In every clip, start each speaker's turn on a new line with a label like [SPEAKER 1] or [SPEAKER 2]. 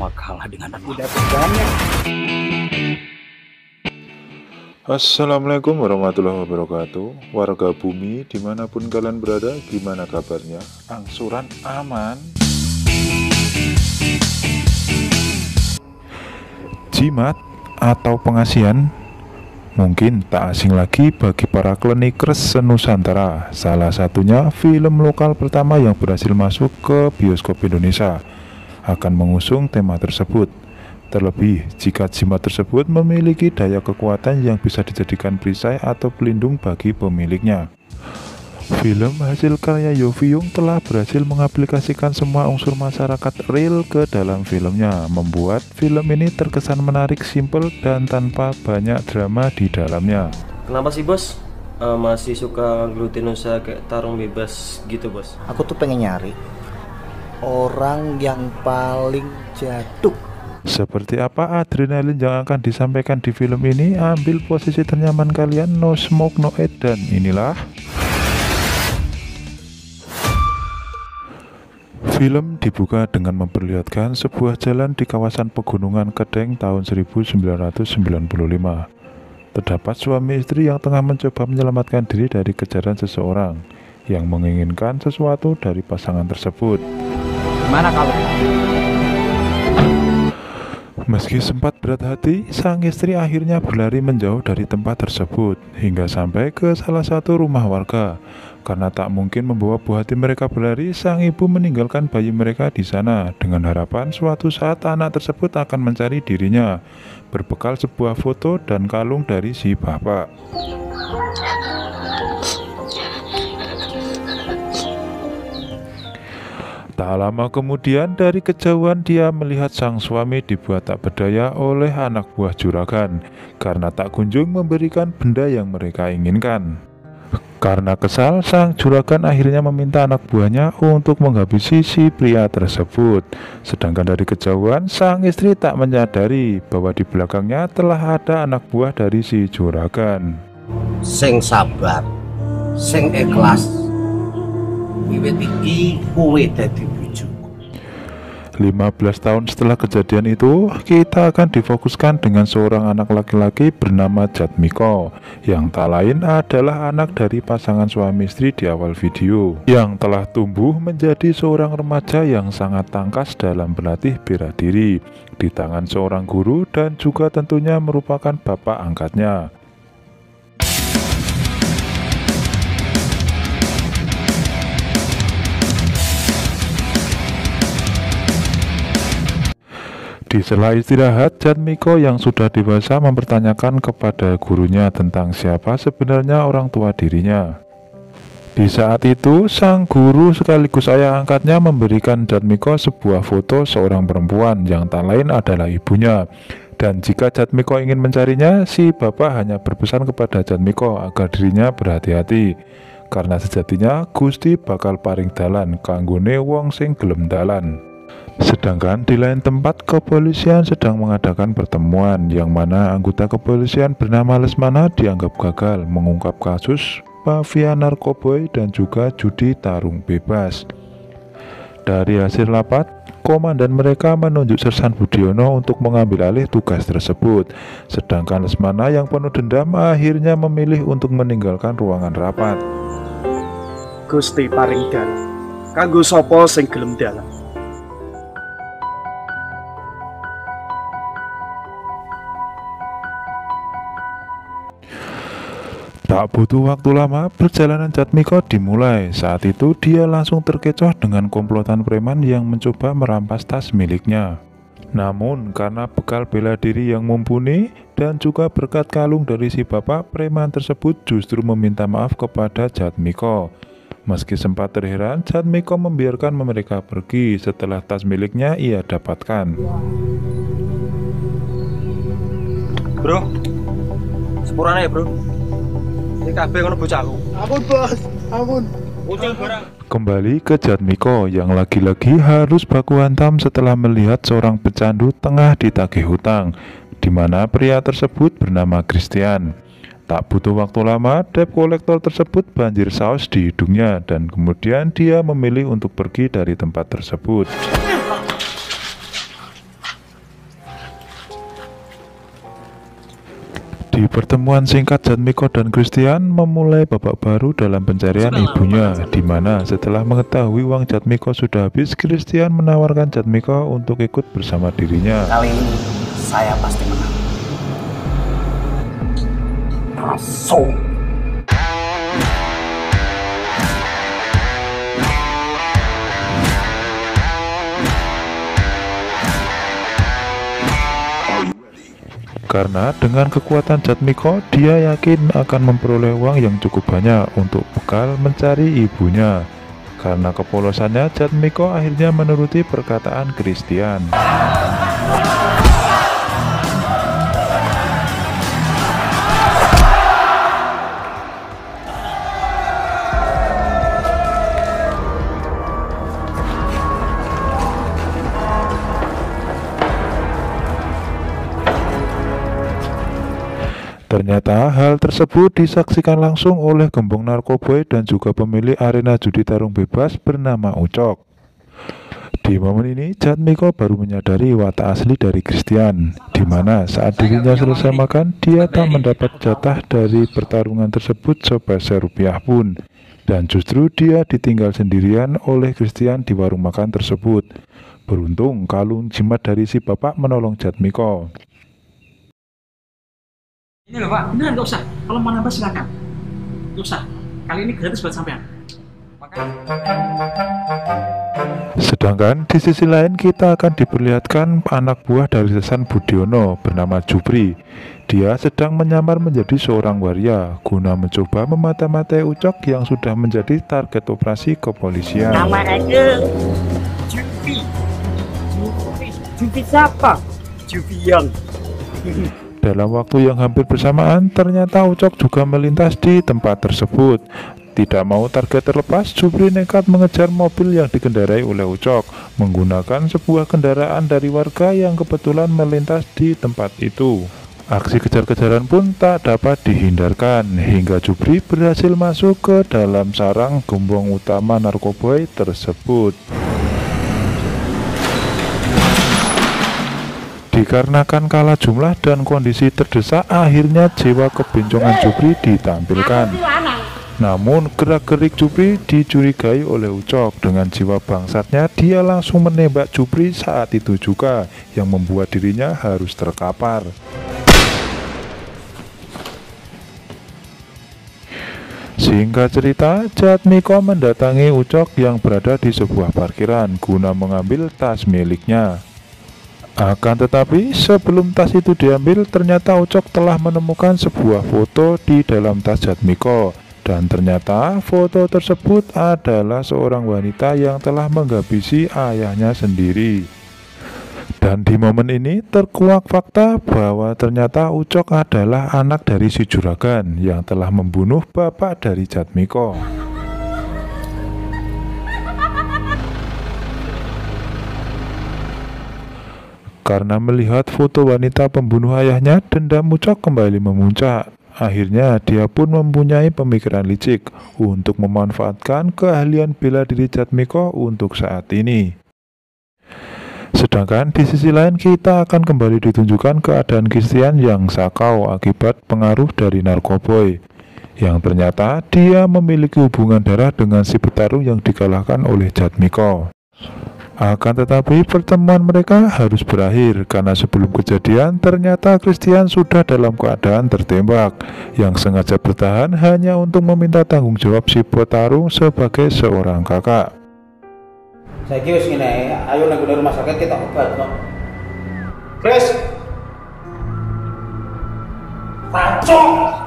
[SPEAKER 1] cuma kalah dengan
[SPEAKER 2] udah banyak.
[SPEAKER 3] Assalamualaikum warahmatullahi wabarakatuh. Warga bumi dimanapun kalian berada, gimana kabarnya? Angsuran aman? Jimat atau pengasihan mungkin tak asing lagi bagi para klinikers senusantara. Salah satunya film lokal pertama yang berhasil masuk ke bioskop Indonesia akan mengusung tema tersebut. Terlebih jika jimat tersebut memiliki daya kekuatan yang bisa dijadikan perisai atau pelindung bagi pemiliknya. Film hasil karya Yovie telah berhasil mengaplikasikan semua unsur masyarakat real ke dalam filmnya, membuat film ini terkesan menarik, simpel, dan tanpa banyak drama di dalamnya.
[SPEAKER 4] Kenapa sih bos? Masih suka gelutin usaha kayak tarung bebas gitu bos?
[SPEAKER 2] Aku tuh pengen nyari orang yang paling jatuh.
[SPEAKER 3] Seperti apa adrenalin yang akan disampaikan di film ini? Ambil posisi ternyaman kalian, no smoke no eat, dan inilah film. Dibuka dengan memperlihatkan sebuah jalan di kawasan pegunungan Kedeng tahun 1995. Terdapat suami istri yang tengah mencoba menyelamatkan diri dari kejaran seseorang yang menginginkan sesuatu dari pasangan tersebut.
[SPEAKER 1] Gimana kalau
[SPEAKER 3] Meski sempat berat hati, sang istri akhirnya berlari menjauh dari tempat tersebut hingga sampai ke salah satu rumah warga. Karena tak mungkin membawa buah hati mereka berlari, sang ibu meninggalkan bayi mereka di sana dengan harapan suatu saat anak tersebut akan mencari dirinya, berbekal sebuah foto dan kalung dari si bapak. Tak lama kemudian, dari kejauhan dia melihat sang suami dibuat tak berdaya oleh anak buah juragan karena tak kunjung memberikan benda yang mereka inginkan. Karena kesal, sang juragan akhirnya meminta anak buahnya untuk menghabisi si pria tersebut. Sedangkan dari kejauhan, sang istri tak menyadari bahwa di belakangnya telah ada anak buah dari si juragan.
[SPEAKER 5] Sing sabar, sing ikhlas, wiwit iki kowe dadi bojoku.
[SPEAKER 3] 15 tahun setelah kejadian itu, kita akan difokuskan dengan seorang anak laki-laki bernama Jatmiko, yang tak lain adalah anak dari pasangan suami istri di awal video, yang telah tumbuh menjadi seorang remaja yang sangat tangkas dalam berlatih bela diri di tangan seorang guru dan juga tentunya merupakan bapak angkatnya. Di sela istirahat, Jatmiko yang sudah dewasa mempertanyakan kepada gurunya tentang siapa sebenarnya orang tua dirinya. Di saat itu, sang guru sekaligus ayah angkatnya memberikan Jatmiko sebuah foto seorang perempuan yang tak lain adalah ibunya. Dan jika Jatmiko ingin mencarinya, si bapak hanya berpesan kepada Jatmiko agar dirinya berhati-hati. Karena sejatinya Gusti bakal paring dalan kanggone wong sing gelem dalan. Sedangkan di lain tempat, kepolisian sedang mengadakan pertemuan yang mana anggota kepolisian bernama Lesmana dianggap gagal mengungkap kasus mafia narkoboy dan juga judi tarung bebas. Dari hasil rapat, komandan mereka menunjuk Sersan Budiono untuk mengambil alih tugas tersebut. Sedangkan Lesmana yang penuh dendam akhirnya memilih untuk meninggalkan ruangan rapat.
[SPEAKER 6] Gusti paring dalan kanggo sapa sing gelem dalan.
[SPEAKER 3] Tak butuh waktu lama, perjalanan Jatmiko dimulai. Saat itu dia langsung terkecoh dengan komplotan preman yang mencoba merampas tas miliknya. Namun karena bekal bela diri yang mumpuni dan juga berkat kalung dari si bapak, preman tersebut justru meminta maaf kepada Jatmiko. Meski sempat terheran, Jatmiko membiarkan mereka pergi setelah tas miliknya ia dapatkan.
[SPEAKER 6] Bro, sepurane ya bro. Ini kabeh ngono bocahku. Ampun bos, ampun.
[SPEAKER 3] Kembali ke Jatmiko yang lagi-lagi harus baku hantam setelah melihat seorang pecandu tengah ditagih hutang, di mana pria tersebut bernama Christian. Tak butuh waktu lama, debt kolektor tersebut banjir saus di hidungnya dan kemudian dia memilih untuk pergi dari tempat tersebut. Di pertemuan singkat Jatmiko dan Christian memulai babak baru dalam pencarian ibunya, di mana setelah mengetahui uang Jatmiko sudah habis, Christian menawarkan Jatmiko untuk ikut bersama dirinya.
[SPEAKER 1] Kali ini saya pasti menang. Masuk.
[SPEAKER 3] Karena dengan kekuatan Jatmiko, dia yakin akan memperoleh uang yang cukup banyak untuk bekal mencari ibunya. Karena kepolosannya, Jatmiko akhirnya menuruti perkataan Christian. Ternyata hal tersebut disaksikan langsung oleh gembong narkoboy dan juga pemilik arena judi tarung bebas bernama Ucok. Di momen ini, Jatmiko baru menyadari watak asli dari Christian, di mana saat dirinya selesai makan, dia tak mendapat jatah dari pertarungan tersebut sepeser rupiah pun. Dan justru dia ditinggal sendirian oleh Christian di warung makan tersebut. Beruntung kalung jimat dari si bapak menolong Jatmiko.
[SPEAKER 1] Ini loh Pak, beneran nggak usah. Kalau mau nambah silakan. Nggak usah. Kali ini gratis buat sampean.
[SPEAKER 3] Sedangkan di sisi lain kita akan diperlihatkan anak buah dari Sesan Budiono bernama Jupri. Dia sedang menyamar menjadi seorang waria guna mencoba memata-matai Ucok yang sudah menjadi target operasi kepolisian.
[SPEAKER 7] Nama aku Jupri. Jupri siapa? Jupian.
[SPEAKER 3] Dalam waktu yang hampir bersamaan, ternyata Ucok juga melintas di tempat tersebut. Tidak mau target terlepas, Jupri nekat mengejar mobil yang dikendarai oleh Ucok, menggunakan sebuah kendaraan dari warga yang kebetulan melintas di tempat itu. Aksi kejar-kejaran pun tak dapat dihindarkan, hingga Jupri berhasil masuk ke dalam sarang gembong utama narkoboy tersebut. Dikarenakan kalah jumlah dan kondisi terdesak, akhirnya jiwa kebencongan Jupri ditampilkan. Namun gerak-gerik Jupri dicurigai oleh Ucok. Dengan jiwa bangsatnya, dia langsung menembak Jupri saat itu juga, yang membuat dirinya harus terkapar. Singkat cerita, Jatmiko mendatangi Ucok yang berada di sebuah parkiran guna mengambil tas miliknya. Akan tetapi sebelum tas itu diambil, ternyata Ucok telah menemukan sebuah foto di dalam tas Jatmiko. Dan ternyata foto tersebut adalah seorang wanita yang telah menghabisi ayahnya sendiri. Dan di momen ini terkuak fakta bahwa ternyata Ucok adalah anak dari si juragan yang telah membunuh bapak dari Jatmiko. Karena melihat foto wanita pembunuh ayahnya, dendam Ucok kembali memuncak. Akhirnya dia pun mempunyai pemikiran licik untuk memanfaatkan keahlian bela diri Jatmiko untuk saat ini. Sedangkan di sisi lain kita akan kembali ditunjukkan keadaan Christian yang sakau akibat pengaruh dari narkoboy, yang ternyata dia memiliki hubungan darah dengan si petarung yang dikalahkan oleh Jatmiko. Akan tetapi pertemuan mereka harus berakhir karena sebelum kejadian ternyata Christian sudah dalam keadaan tertembak, yang sengaja bertahan hanya untuk meminta tanggung jawab si petarung sebagai seorang kakak.
[SPEAKER 1] Saya kira segini, ayo naik ke rumah sakit kita obat kok. Chris, Pacok.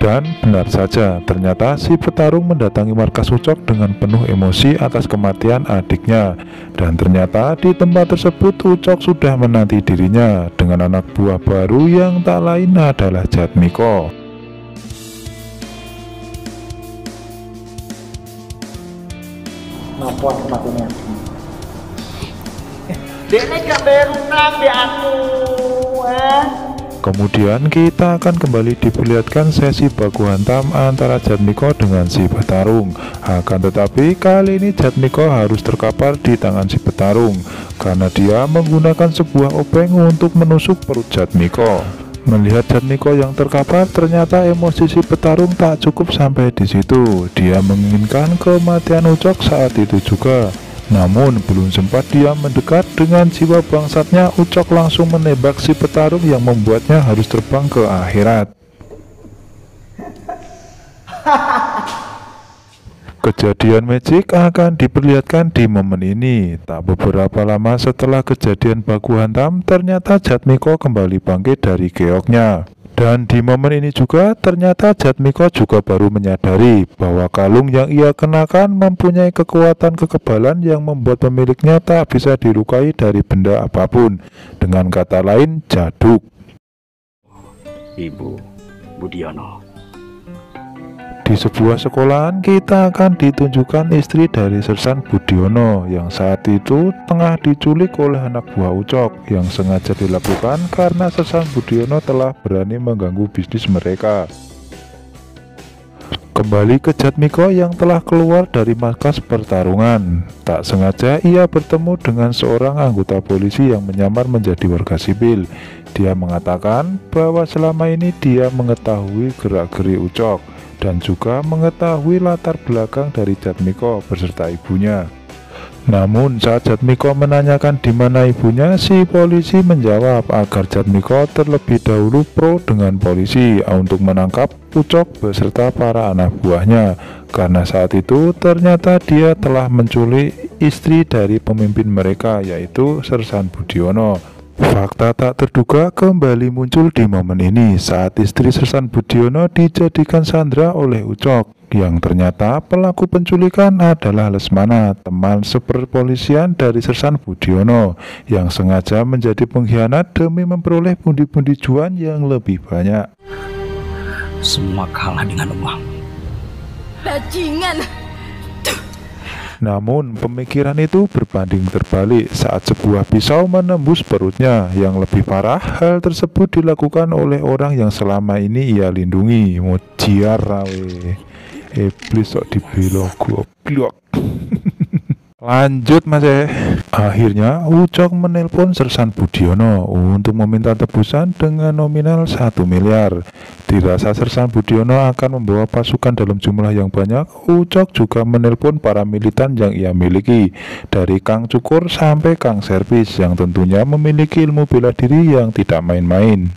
[SPEAKER 3] Dan benar saja, ternyata si petarung mendatangi markas Ucok dengan penuh emosi atas kematian adiknya. Dan ternyata di tempat tersebut Ucok sudah menanti dirinya dengan anak buah baru yang tak lain adalah Jatmiko.
[SPEAKER 7] Nopo kematiannya? Dia gak berunang di aku.
[SPEAKER 3] Kemudian kita akan kembali diperlihatkan sesi baku hantam antara Jatmiko dengan si petarung. Akan tetapi kali ini Jatmiko harus terkapar di tangan si petarung karena dia menggunakan sebuah obeng untuk menusuk perut Jatmiko. Melihat Jatmiko yang terkapar, ternyata emosi si petarung tak cukup sampai di situ. Dia menginginkan kematian Ucok saat itu juga. Namun belum sempat dia mendekat, dengan jiwa bangsatnya Ucok langsung menembak si petarung yang membuatnya harus terbang ke akhirat. Kejadian magic akan diperlihatkan di momen ini. Tak beberapa lama setelah kejadian baku hantam, ternyata Jatmiko kembali bangkit dari keoknya. Dan di momen ini juga ternyata Jatmiko juga baru menyadari bahwa kalung yang ia kenakan mempunyai kekuatan kekebalan yang membuat pemiliknya tak bisa dilukai dari benda apapun. Dengan kata lain, jaduk.
[SPEAKER 7] Ibu Budiono.
[SPEAKER 3] Di sebuah sekolahan kita akan ditunjukkan istri dari Sersan Budiono yang saat itu tengah diculik oleh anak buah Ucok, yang sengaja dilakukan karena Sersan Budiono telah berani mengganggu bisnis mereka. Kembali ke Jatmiko yang telah keluar dari markas pertarungan. Tak sengaja ia bertemu dengan seorang anggota polisi yang menyamar menjadi warga sipil. Dia mengatakan bahwa selama ini dia mengetahui gerak-gerik Ucok dan juga mengetahui latar belakang dari Jatmiko beserta ibunya. Namun saat Jatmiko menanyakan di mana ibunya, si polisi menjawab agar Jatmiko terlebih dahulu pro dengan polisi untuk menangkap Ucok beserta para anak buahnya, karena saat itu ternyata dia telah menculik istri dari pemimpin mereka, yaitu Sersan Budiono. Fakta tak terduga kembali muncul di momen ini saat istri Sersan Budiono dijadikan sandera oleh Ucok, yang ternyata pelaku penculikan adalah Lesmana, teman seperpolisian dari Sersan Budiono, yang sengaja menjadi pengkhianat demi memperoleh pundi-pundi cuan yang lebih banyak.
[SPEAKER 7] Semua kalah dengan uang.
[SPEAKER 8] Bajingan.
[SPEAKER 3] Namun pemikiran itu berbanding terbalik saat sebuah pisau menembus perutnya. Yang lebih parah, hal tersebut dilakukan oleh orang yang selama ini ia lindungi. Mojiar rawe iblis sok dibelo goblok. Lanjut mas. Akhirnya Ucok menelpon Sersan Budiono untuk meminta tebusan dengan nominal 1 miliar. Dirasa Sersan Budiono akan membawa pasukan dalam jumlah yang banyak, Ucok juga menelpon para militan yang ia miliki, dari Kang Cukur sampai Kang Servis, yang tentunya memiliki ilmu bela diri yang tidak main-main.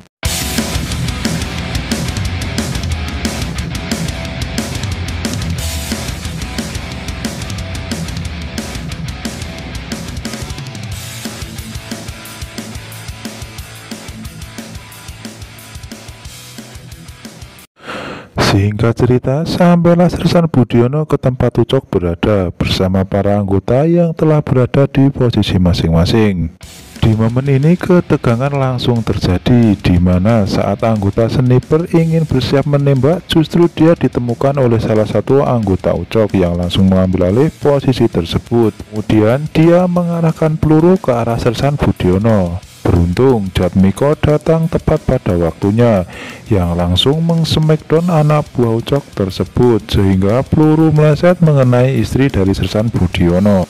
[SPEAKER 3] Singkat cerita, sampailah Sersan Budiono ke tempat Ucok berada bersama para anggota yang telah berada di posisi masing-masing. Di momen ini ketegangan langsung terjadi, di mana saat anggota sniper ingin bersiap menembak, justru dia ditemukan oleh salah satu anggota Ucok yang langsung mengambil alih posisi tersebut. Kemudian dia mengarahkan peluru ke arah Sersan Budiono. Beruntung Jatmiko datang tepat pada waktunya, yang langsung meng-smackdown anak buah Ucok tersebut, sehingga peluru meleset mengenai istri dari Sersan Budiono.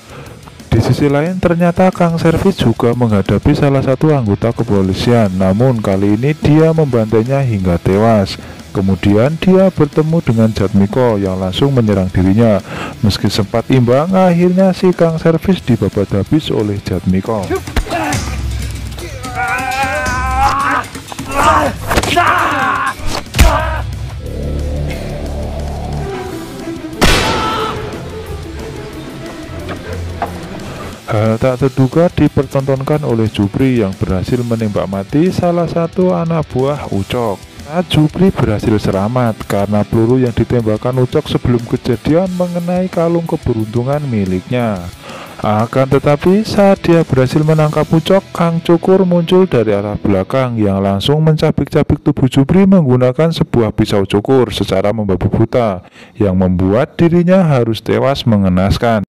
[SPEAKER 3] Di sisi lain ternyata Kang Servis juga menghadapi salah satu anggota kepolisian, namun kali ini dia membantainya hingga tewas. Kemudian dia bertemu dengan Jatmiko yang langsung menyerang dirinya. Meski sempat imbang, akhirnya si Kang Servis dibabat habis oleh Jatmiko. Hal tak terduga dipertontonkan oleh Jupri yang berhasil menembak mati salah satu anak buah Ucok. Jupri berhasil selamat karena peluru yang ditembakkan Ucok sebelum kejadian mengenai kalung keberuntungan miliknya. Akan tetapi saat dia berhasil menangkap Ucok, Kang Cukur muncul dari arah belakang yang langsung mencabik-cabik tubuh Jupri menggunakan sebuah pisau cukur secara membabi buta, yang membuat dirinya harus tewas mengenaskan.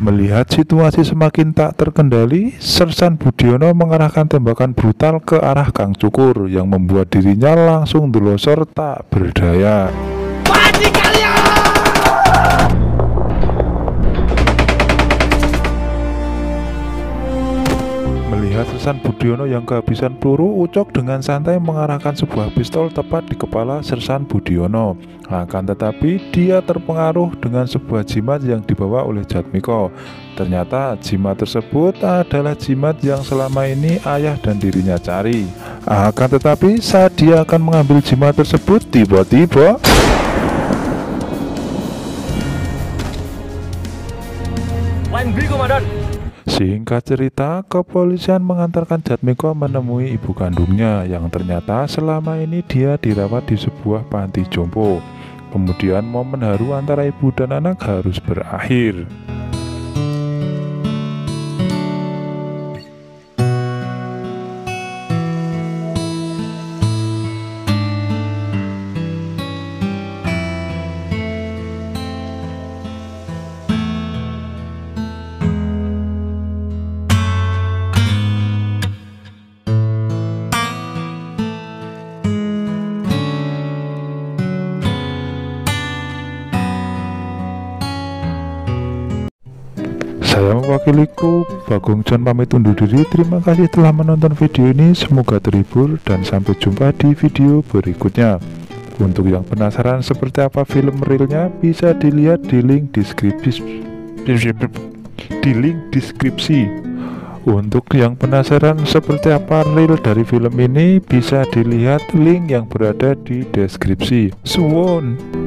[SPEAKER 3] Melihat situasi semakin tak terkendali, Sersan Budiono mengarahkan tembakan brutal ke arah Kang Cukur yang membuat dirinya langsung delosor tak berdaya.
[SPEAKER 7] Mati kalian!
[SPEAKER 3] Melihat Sersan Budiono yang kehabisan peluru, Ucok dengan santai mengarahkan sebuah pistol tepat di kepala Sersan Budiono. Akan tetapi dia terpengaruh dengan sebuah jimat yang dibawa oleh Jatmiko. Ternyata jimat tersebut adalah jimat yang selama ini ayah dan dirinya cari. Akan tetapi saat dia akan mengambil jimat tersebut, tiba-tiba singkat cerita, kepolisian mengantarkan Jatmiko menemui ibu kandungnya yang ternyata selama ini dia dirawat di sebuah panti jompo. Kemudian momen haru antara ibu dan anak harus berakhir. Saya mewakili kru Bagong John pamit undur diri. Terima kasih telah menonton video ini, semoga terhibur dan sampai jumpa di video berikutnya. Untuk yang penasaran seperti apa film realnya, bisa dilihat di link deskripsi. Untuk yang penasaran seperti apa real dari film ini, bisa dilihat link yang berada di deskripsi. Suwon.